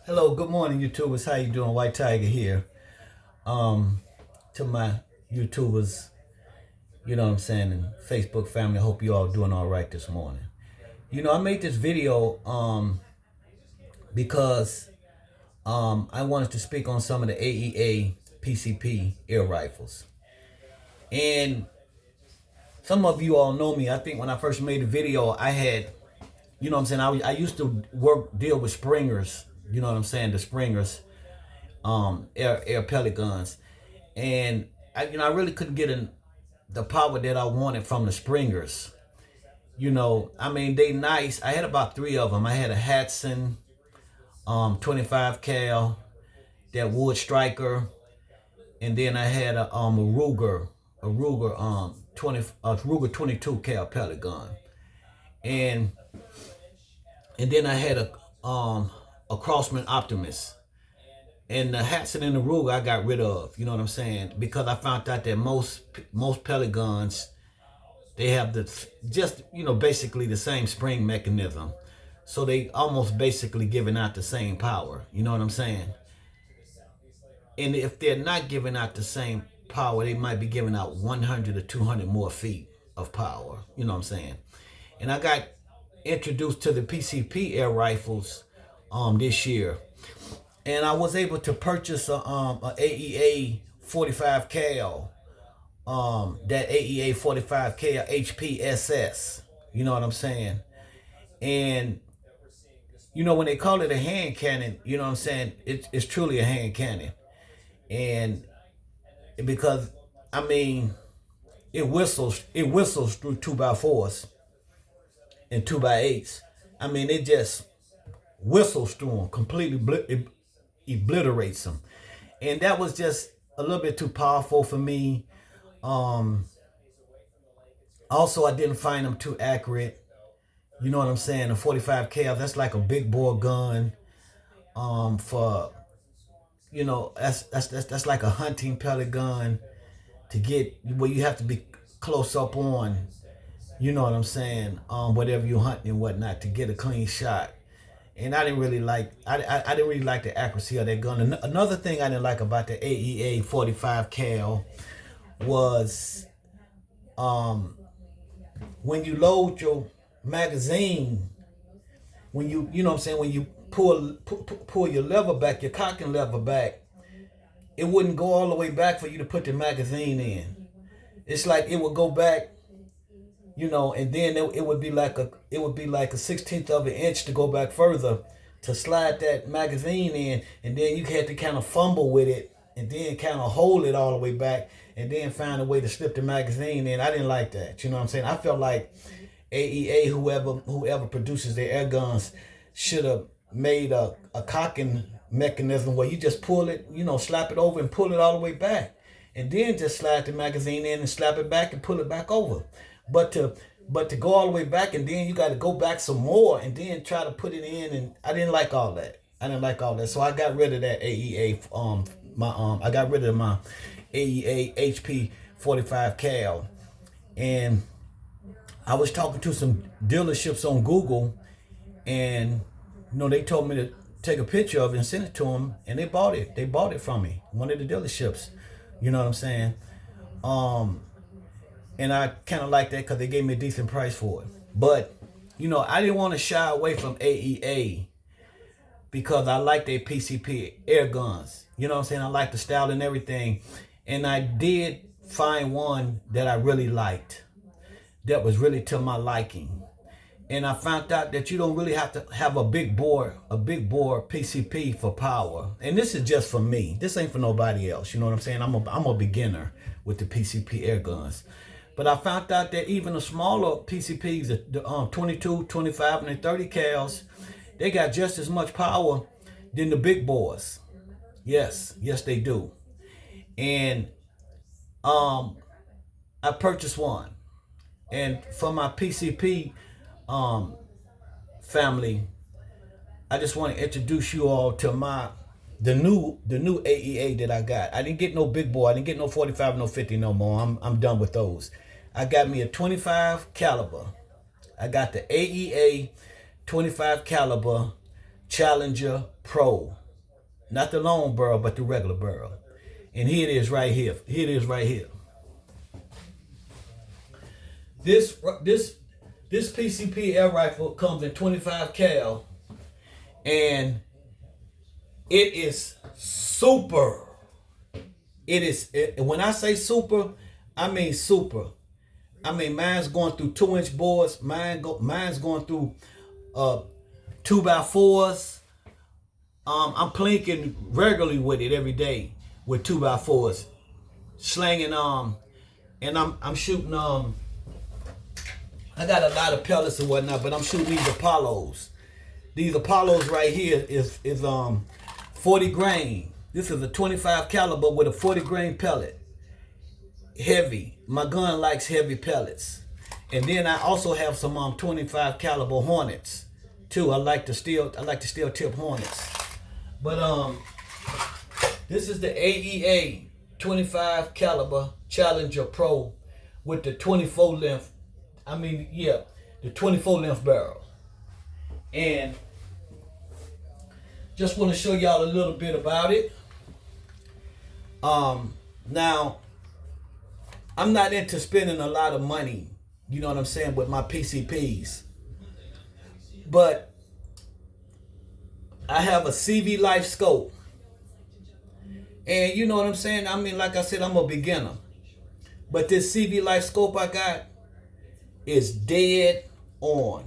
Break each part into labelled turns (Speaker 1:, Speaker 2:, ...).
Speaker 1: Hello, good morning, YouTubers. How you doing? White Tiger here. To my YouTubers, you know what I'm saying, and Facebook family, I hope you all doing all right this morning. I made this video because I wanted to speak on some of the AEA PCP air rifles. And some of you all know me. I think when I first made the video, I had, you know what I'm saying, I used to deal with Springers, you know what I'm saying, the Springers air pellet guns. And I really couldn't get the power that I wanted from the Springers. They nice. I had about three of them. I had a Hatson 25 cal, that Wood Striker, and then I had a Ruger 22 cal pellet gun, and then I had a Crossman Optimus. And the Hatson and the Ruger I got rid of, you know what I'm saying? Because I found out that most pellet guns, they have basically the same spring mechanism. So they almost basically giving out the same power, you know what I'm saying? And if they're not giving out the same power, they might be giving out 100 or 200 more feet of power, you know what I'm saying? And I got introduced to the PCP air rifles this year. And I was able to purchase a AEA 45 cal, that AEA 45 cal HPSS. You know what I'm saying? And when they call it a hand cannon, you know what I'm saying? It's truly a hand cannon, and because it whistles through 2x4s and 2x8s. It just whistles through them completely. Obliterates them, and that was just a little bit too powerful for me. Also, I didn't find them too accurate. You know what I'm saying? The 45 cal, that's like a big bore gun. For that's like a hunting pellet gun to get where you have to be close up on. You know what I'm saying? Whatever you're hunting and whatnot to get a clean shot. And I didn't really like the accuracy of that gun. Another thing I didn't like about the AEA 45 cal was when you load your magazine, when you know what I'm saying, when you pull your lever back, your cocking lever back, it wouldn't go all the way back for you to put the magazine in. It's like it would go back, and then it would be like a 16th of an inch to go back further to slide that magazine in, and then you had to kind of fumble with it and then kind of hold it all the way back and then find a way to slip the magazine in. I didn't like that. You know what I'm saying? I felt like AEA, whoever produces their air guns, should have made a cocking mechanism where you just pull it, slap it over and pull it all the way back, and then just slide the magazine in and slap it back and pull it back over. But to go all the way back and then you got to go back some more and then try to put it in, and I didn't like all that. So I got rid of that AEA. I got rid of my AEA HP 45 cal, and I was talking to some dealerships on Google, and they told me to take a picture of it and send it to them, and they bought it. They bought it from me, one of the dealerships. You know what I'm saying? And I kind of like that because they gave me a decent price for it. But, I didn't want to shy away from AEA because I like their PCP air guns. You know what I'm saying? I like the style and everything. And I did find one that I really liked, that was really to my liking. And I found out that you don't really have to have a big bore PCP for power. And this is just for me. This ain't for nobody else. You know what I'm saying? I'm a beginner with the PCP air guns. But I found out that even the smaller PCPs, the 22, 25, and the 30 cals, they got just as much power than the big boys. Yes, they do. And I purchased one. And for my PCP family, I just want to introduce you all to the new AEA that I got. I didn't get no big boy. I didn't get no 45, no 50 no more. I'm done with those. I got me a 25 caliber. I got the AEA 25 caliber Challenger Pro. Not the long barrel, but the regular barrel. And here it is right here. Here it is right here. This PCP air rifle comes in 25 cal, and it is super. When I say super, I mean super. I mean, mine's going through 2-inch boards. Mine's going through 2x4s. I'm plinking regularly with it every day with 2x4s, slanging and I'm shooting I got a lot of pellets and whatnot, but I'm shooting these Apollos. These Apollos right here is 40 grain. This is a 25 caliber with a 40 grain pellet. Heavy. My gun likes heavy pellets. And then I also have some 25 caliber Hornets too. I like the steel tip Hornets. But this is the AEA 25 caliber Challenger Pro with the 24 length. The 24 length barrel. And just want to show y'all a little bit about it. Now, I'm not into spending a lot of money, you know what I'm saying, with my PCPs. But I have a CV Life scope. And you know what I'm saying? I mean, like I said, I'm a beginner. But this CV Life scope I got is dead on.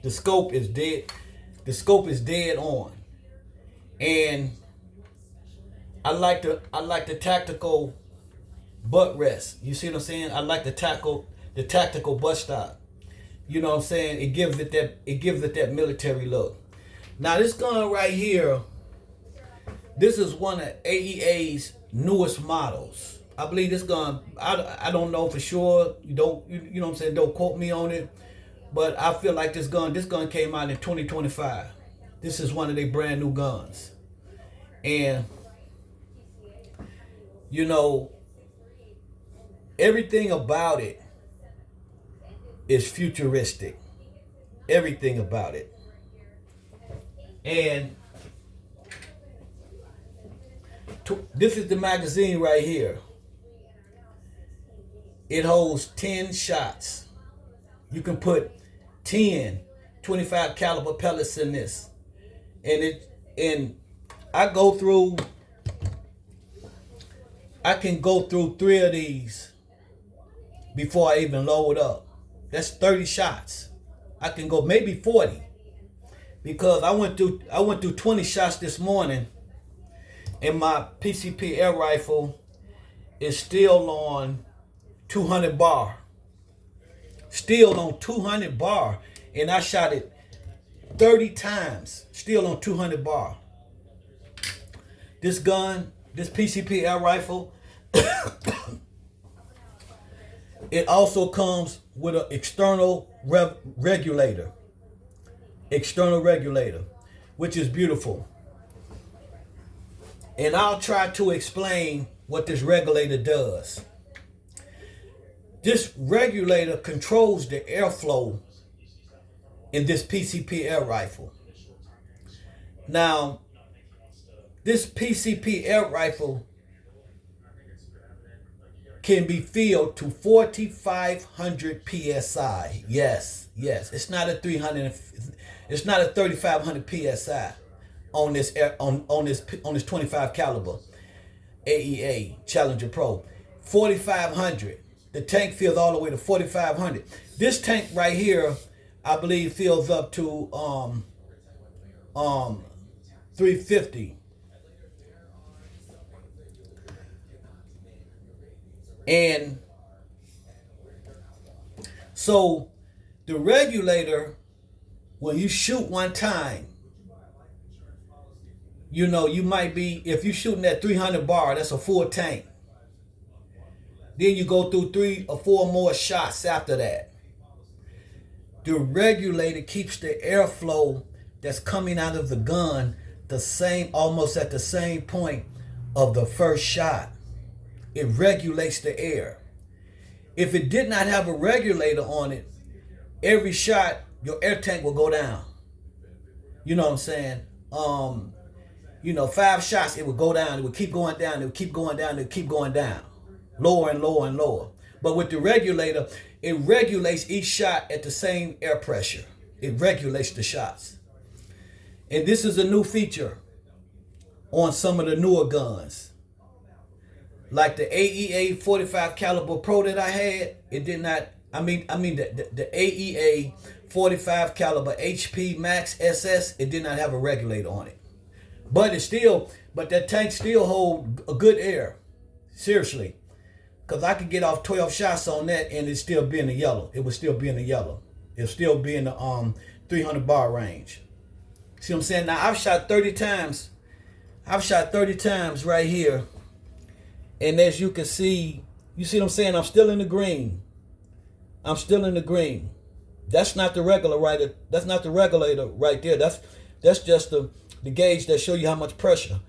Speaker 1: The scope is dead. The scope is dead on. And I like the tactical butt rest. You see what I'm saying? I like the tactical butt stock. You know what I'm saying? It gives it that military look. Now this gun right here, this is one of AEA's newest models. I believe this gun, I don't know for sure. You know what I'm saying? Don't quote me on it. But I feel like this gun came out in 2025. This is one of their brand new guns. And, you know, everything about it is futuristic. Everything about it. And this is the magazine right here. It holds 10 shots. You can put 10 25 caliber pellets in this. And I can go through 3 of these before I even load up. That's 30 shots. I can go maybe 40. Because I went through 20 shots this morning, and my PCP air rifle is still on 200 bar. Still on 200 bar. And I shot it 30 times. Still on 200 bar. This gun, this PCP air rifle, it also comes with an external regulator. External regulator, which is beautiful. And I'll try to explain what this regulator does. This regulator controls the airflow in this PCP air rifle. Now, this PCP air rifle can be filled to 4,500 psi. Yes. It's not a 300. It's not a 3,500 psi on this on this 25 caliber AEA Challenger Pro. 4,500. The tank fills all the way to 4,500. This tank right here, I believe, fills up to 350. And so the regulator, when you shoot one time, you know, you might be, if you're shooting at 300 bar, that's a full tank. Then you go through 3 or 4 more shots after that. The regulator keeps the airflow that's coming out of the gun the same, almost at the same point of the first shot. It regulates the air. If it did not have a regulator on it, every shot, your air tank will go down. You know what I'm saying? You know, 5 shots, it would go down, it would keep going down, it would keep going down, it would keep going down, lower and lower and lower. But with the regulator, it regulates each shot at the same air pressure. It regulates the shots. And this is a new feature on some of the newer guns. Like the AEA 45 caliber Pro that I had, it did not, the AEA 45 caliber HP Max SS, it did not have a regulator on it. But that tank still hold a good air. Seriously. Because I could get off 12 shots on that and it'd still be in the yellow. It would still be in the yellow. It'll still be in the 300 bar range. See what I'm saying? Now I've shot 30 times. I've shot 30 times right here. And as you can see, you see what I'm saying? I'm still in the green. I'm still in the green. That's not the regulator. That's not the regulator right there. That's just the gauge that show you how much pressure.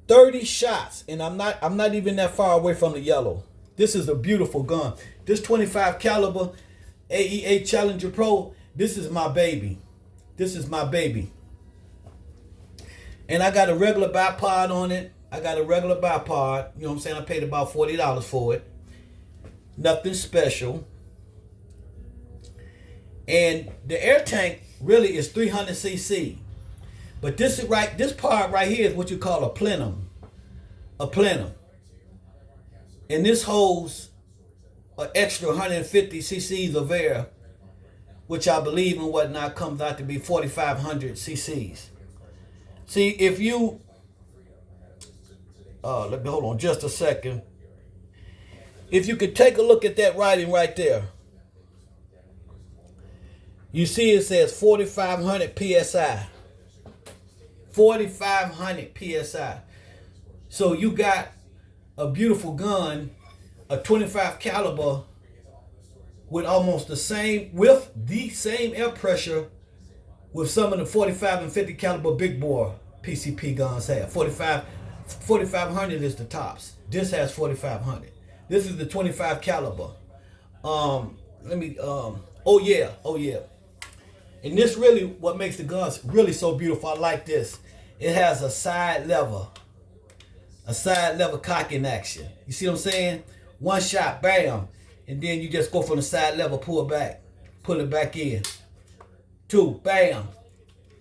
Speaker 1: 30 shots, and I'm not even that far away from the yellow. This is a beautiful gun. This 25 caliber AEA Challenger Pro, this is my baby. This is my baby. And I got a regular bipod on it. I got a regular bipod. You know what I'm saying? I paid about $40 for it. Nothing special. And the air tank really is 300 cc. But this part right here is what you call a plenum. A plenum. And this holds an extra 150 cc's of air, which I believe and whatnot comes out to be 4,500 cc's. See, if you, let me hold on just a second. If you could take a look at that writing right there, you see it says 4,500 psi. 4,500 psi. So you got a beautiful gun, a 25 caliber with almost the same air pressure with some of the 45 and 50 caliber big bore PCP guns have. 4,500 is the tops. This has 4,500. This is the 25 caliber. Oh yeah. And this really what makes the guns really so beautiful. I like this. It has a side lever cocking action. You see what I'm saying? One shot, bam, and then you just go from the side lever, pull it back in. 2, bam.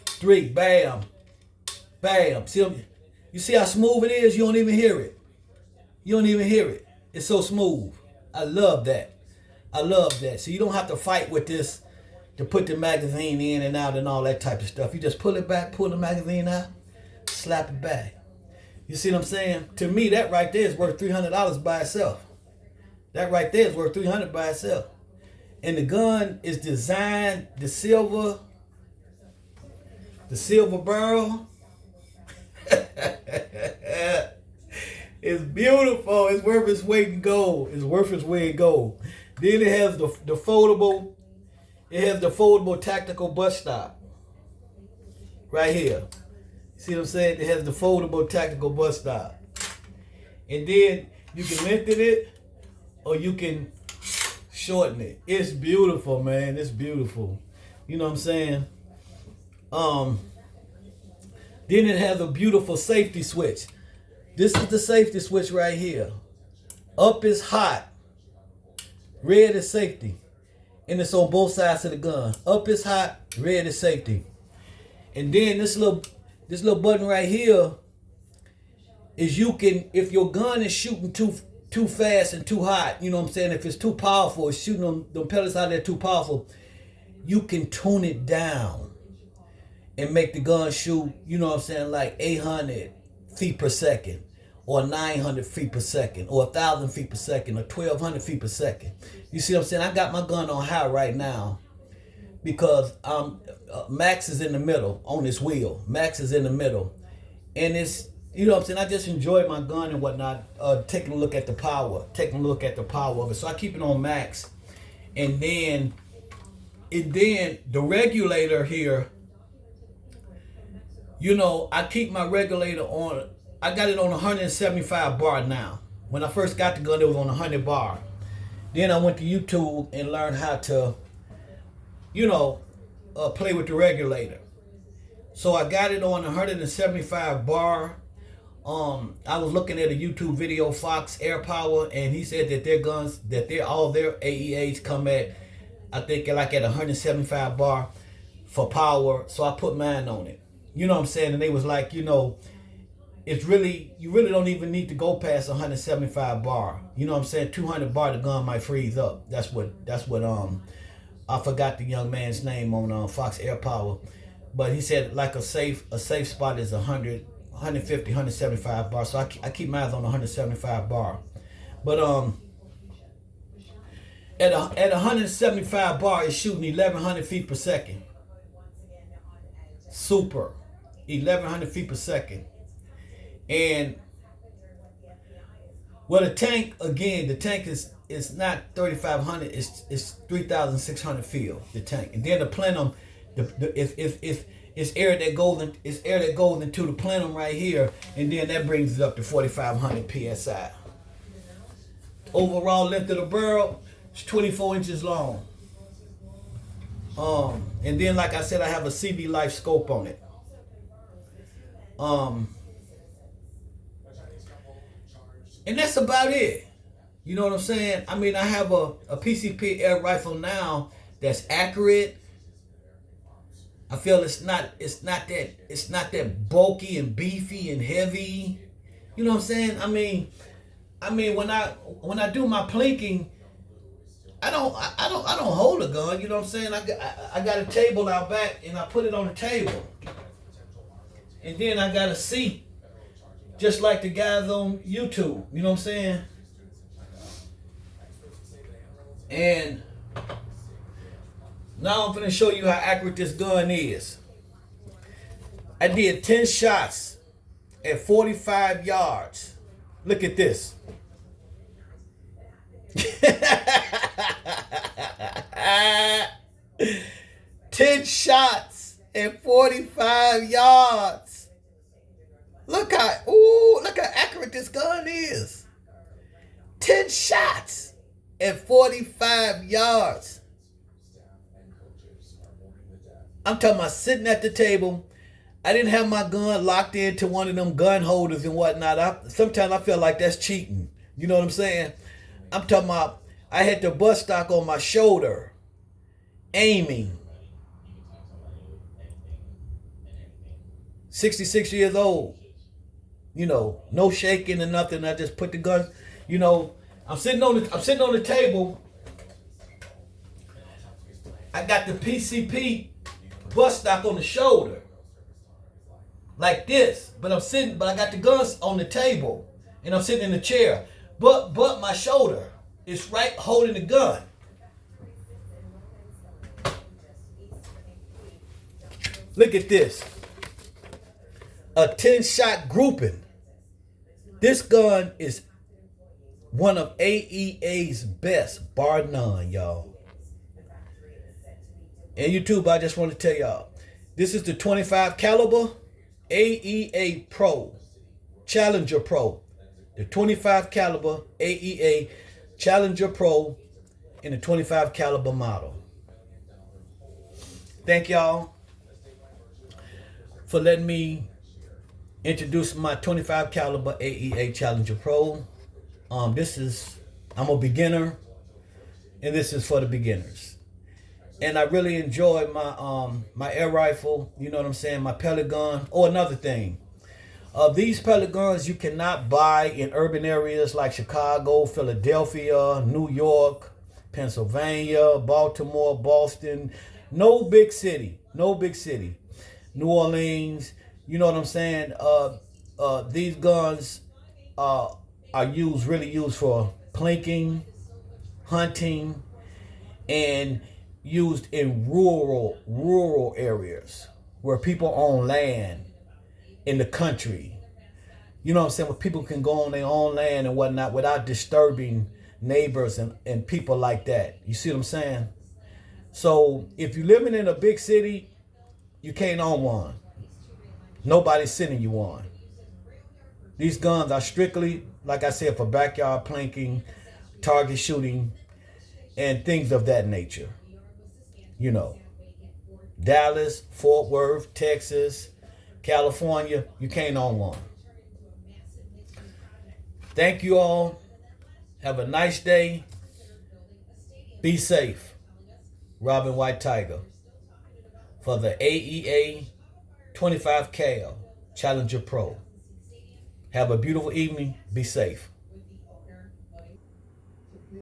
Speaker 1: 3, bam, bam. You see how smooth it is? You don't even hear it. You don't even hear it. It's so smooth. I love that. So you don't have to fight with this to put the magazine in and out and all that type of stuff. You just pull it back, pull the magazine out, slap it back. You see what I'm saying? To me, that right there is worth $300 by itself. That right there is worth $300 by itself. And the gun is designed, the silver barrel. It's beautiful. It's worth its weight in gold. Then it has the foldable. It has the foldable tactical butt stop. Right here. See what I'm saying? It has the foldable tactical butt stop. And then you can lengthen it or you can shorten it. It's beautiful, man. It's beautiful. You know what I'm saying? Then it has a beautiful safety switch. This is the safety switch right here. Up is hot. Red is safety. And it's on both sides of the gun. Up is hot, red is safety. And then this little button right here is you can, if your gun is shooting too fast and too hot, you know what I'm saying? If it's too powerful, it's shooting them pellets out there too powerful, you can tune it down and make the gun shoot, you know what I'm saying, like 800 feet per second, or 900 feet per second, or 1,000 feet per second, or 1,200 feet per second. You see what I'm saying? I got my gun on high right now because Max is in the middle on this wheel. Max is in the middle. And it's, you know what I'm saying, I just enjoy my gun and whatnot, taking a look at the power of it. So I keep it on max. And then the regulator here, you know, I keep my regulator on, I got it on 175 bar now. When I first got the gun, it was on 100 bar. Then I went to YouTube and learned how to, you know, play with the regulator. So I got it on 175 bar. I was looking at a YouTube video, Fox Air Power, and he said that their guns, all their AEAs come at, I think like at 175 bar for power. So I put mine on it. You know what I'm saying? And they was like, it's really, you really don't even need to go past 175 bar. You know what I'm saying? 200 bar, the gun might freeze up. That's what I forgot the young man's name on Fox Air Power, but he said like a safe spot is 100. 150, 175 bar. So I keep mine on 175 bar. But at 175 bar, it's shooting 1,100 feet per second. Super. 1,100 feet per second. And well, the tank is not 3,500. It's 3,600 field. The tank, and then the plenum, it's air that goes into the plenum right here, and then that brings it up to 4,500 psi. Overall length of the barrel is 24 inches long. And then like I said, I have a CV Life scope on it. And that's about it. You know what I'm saying? I mean, I have a PCP air rifle now that's accurate. I feel it's not that bulky and beefy and heavy. You know what I'm saying? I mean when I do my plinking, I don't hold a gun. You know what I'm saying? I got a table out back and I put it on the table, and then I got a seat, just like the guys on YouTube. You know what I'm saying? And now I'm going to show you how accurate this gun is. I did 10 shots at 45 yards. Look at this. 10 shots at 45 yards. Look how accurate this gun is. 10 shots at 45 yards. I'm talking about sitting at the table. I didn't have my gun locked into one of them gun holders and whatnot. Sometimes I feel like that's cheating. You know what I'm saying? I'm talking about I had the butt stock on my shoulder, aiming. 66 years old. No shaking and nothing. I just put the gun, I'm sitting on the table. I got the PCP butt stock on the shoulder, like this. But I got the guns on the table, and I'm sitting in the chair. But my shoulder is right holding the gun. Look at this. A 10-shot grouping. This gun is one of AEA's best, bar none, y'all. And YouTube, I just want to tell y'all, this is the 25 caliber AEA Pro, Challenger Pro. The 25 caliber AEA Challenger Pro in the 25 caliber model. Thank y'all for letting me introduce my 25 caliber AEA Challenger Pro. I'm a beginner, and this is for the beginners. And I really enjoy my air rifle, you know what I'm saying, my pellet gun. Oh, another thing. These pellet guns you cannot buy in urban areas like Chicago, Philadelphia, New York, Pennsylvania, Baltimore, Boston. No big city. New Orleans, you know what I'm saying? These guns are really used for plinking, hunting, and used in rural areas where people own land in the country. You know what I'm saying? Where people can go on their own land and whatnot without disturbing neighbors and people like that. You see what I'm saying? So if you're living in a big city, you can't own one. Nobody's sending you one. These guns are strictly, like I said, for backyard plinking, target shooting, and things of that nature. Dallas, Fort Worth, Texas, California, you can't own one. Thank you all. Have a nice day. Be safe. Robin White Tiger for the AEA 25 Cal Challenger Pro. Have a beautiful evening. Be safe.